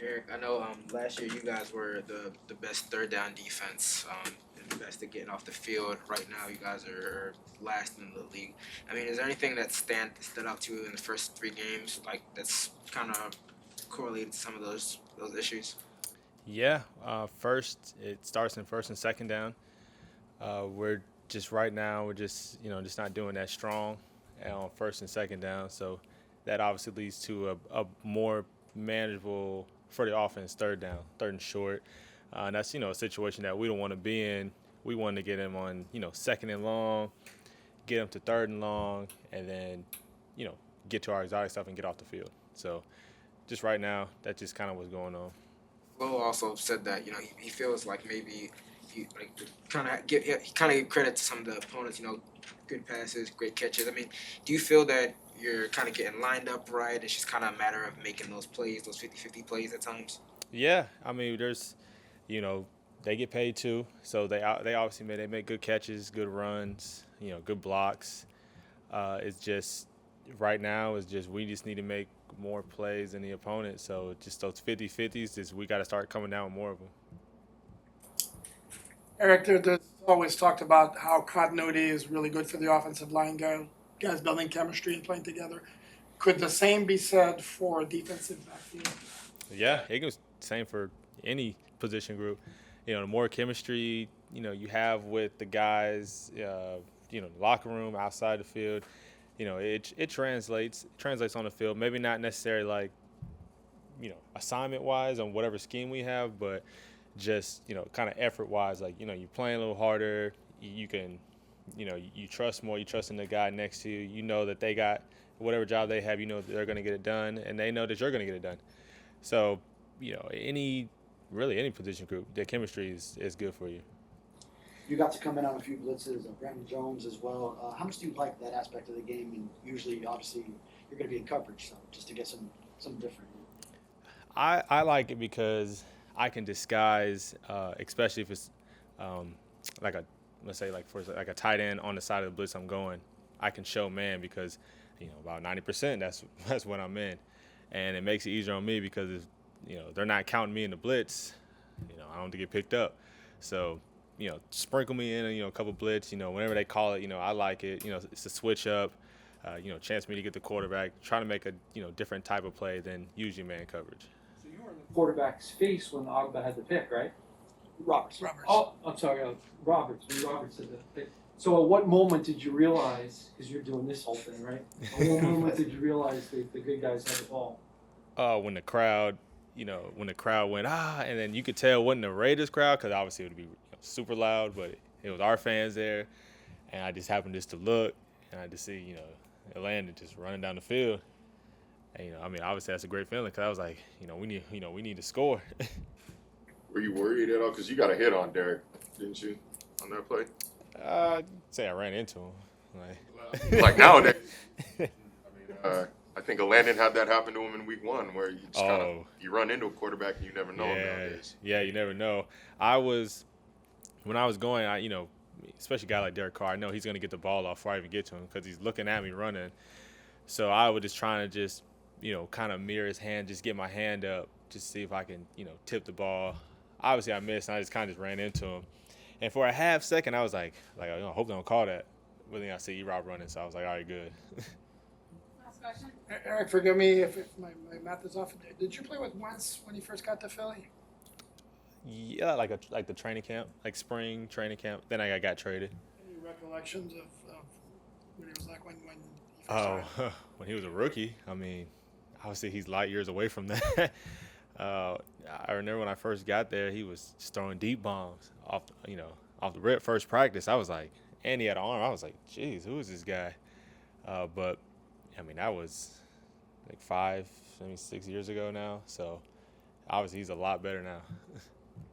Eric, I know last year you guys were the best third down defense, and the best at getting off the field. Right now, you guys are last in the league. I mean, is there anything that stood out to you in the first three games, like that's kind of correlated to some of those issues? Yeah, first it starts in first and second down. We're just right now we're just just not doing that strong on first and second down. So that obviously leads to a more manageable for the offense third down, third and short. And that's a situation that we don't want to be in. We want to get him on second and long, get him to third and long, and then you know get to our exotic stuff and get off the field. So just right now, that's just kind of what's going on. Flo also said that he feels like maybe he like he kind of give credit to some of the opponents. Good passes, great catches. I mean, do you feel that you're kind of getting lined up right? It's just kind of a matter of making those plays, those 50-50 plays at times. Yeah, I mean, you know, they get paid too, so they obviously make good catches, good runs, good blocks. It's just right now is just we just need to make more plays than the opponent. So just those 50-50s, just we got to start coming down with more of them. Eric, there's always talked about how continuity is really good for the offensive line guys building chemistry and playing together. Could the same be said for defensive backfield? Yeah, it goes same for any position group. The more chemistry you have with the guys, the locker room, outside the field, it translates on the field. Maybe not necessarily like assignment wise on whatever scheme we have, but just kind of effort wise, like you're playing a little harder. You can, you trust more. You trust in the guy next to you. You know that they got whatever job they have. You know that they're going to get it done, and they know that you're going to get it done. So any position group, the chemistry is good for you. You got to come in on a few blitzes, Brandon Jones as well. How much do you like that aspect of the game? And usually, obviously, you're going to be in coverage, so just to get some different. I like it because I can disguise, especially if it's like a let's say like for like a tight end on the side of the blitz I'm going, I can show man because about 90% that's what I'm in, and it makes it easier on me because if they're not counting me in the blitz, I don't have to get picked up. So sprinkle me in a couple blitz, whenever they call it, I like it. It's a switch up. Chance me to get the quarterback, try to make a different type of play than usually man coverage. So you were in the quarterback's face when Ogba had the pick, right? Roberts. Oh, I'm sorry, Roberts. When Roberts had the pick. So at what moment did you realize, because you're doing this whole thing, right? At what moment did you realize the good guys had the ball? When the crowd, when the crowd went and then you could tell it wasn't the Raiders crowd because obviously it would be super loud, but it was our fans there, and I just happened just to look and I just see Atlanta just running down the field. And, I mean, obviously that's a great feeling because I was like, we need to score. Were you worried at all? Because you got a hit on Derek, didn't you, on that play? Say I ran into him. Like nowadays, I mean, I think Landon had that happen to him in week one, where you just kind of you run into a quarterback and you never know him nowadays. Yeah, you never know. When I was going, especially a guy like Derek Carr, I know he's going to get the ball off before I even get to him because he's looking at me running. So I was just trying to just kind of mirror his hand, just get my hand up, just see if I can tip the ball. Obviously I missed, and I just kind of just ran into him. And for a half second, I was like, I hope they don't call that. But then I see E-Rob running, so I was like, all right, good. Last question. Eric, forgive me if my math is off. Did you play with Wentz when he first got to Philly? Yeah, like the training camp, like spring training camp. Then I got traded. Any recollections of what it was like when he first started? When he was a rookie, I mean, obviously he's light years away from that. I remember when I first got there, he was just throwing deep bombs off the rip. First practice, I was like, and he had an arm. I was like, geez, who is this guy? But I mean, that was like 5, maybe 6 years ago now. So obviously he's a lot better now.